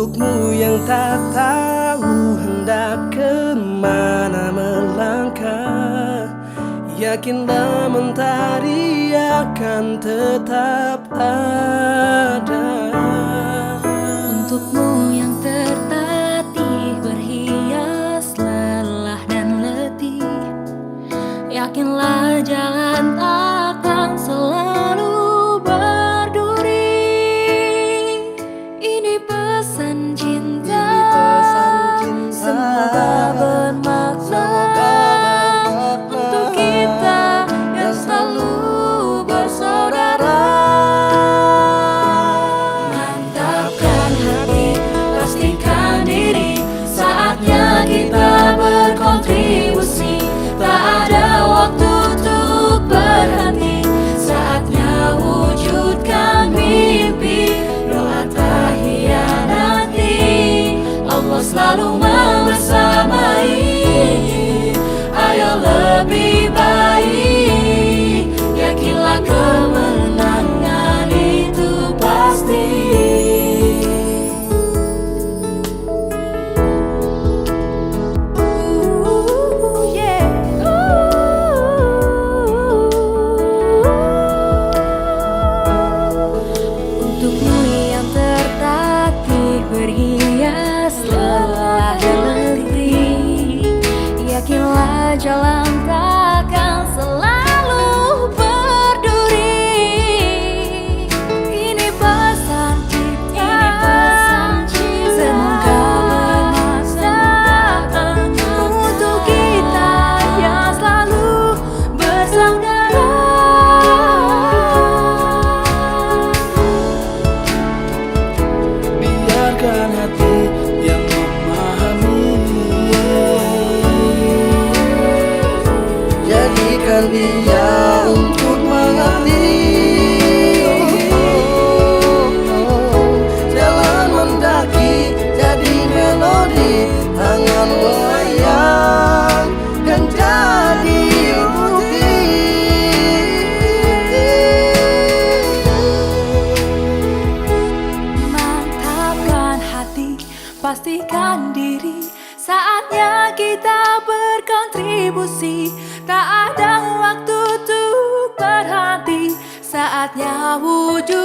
Untukmu yang tak tahu hendak kemana melangkah, yakinlah mentari akan tetap ada. Untukmu yang tertatih berhias lelah dan letih, yakinlah jalan akan selalu berduri. Ini pesan cinta, semoga bermakna untuk kita yang selalu bersaudara. Mantapkan hati, pastikan diri, saatnya kita berkontribusi. Tak ada waktu untuk berhenti, saatnya wujudkan mimpi. Doa tak hianati, Allah selalu membersamai. Ayo lebih baik, yakinlah kemenangan itu pasti. Untukmu yang tertatih berhias lelah dan letih, yakinlah jalan takkan selalu berduri. Ini pesan cinta, semoga bermakna untuk kita yang selalu bersaudara. Biarkan hati yang memahami, jadikan dia untuk mengerti. Jalan mendaki jadi melodi, tangan melayang dan jadi bukti. Mantapkan hati, pastikan diri, saatnya kita berkontribusi. Tak ada waktu untuk berhenti, saatnya wujud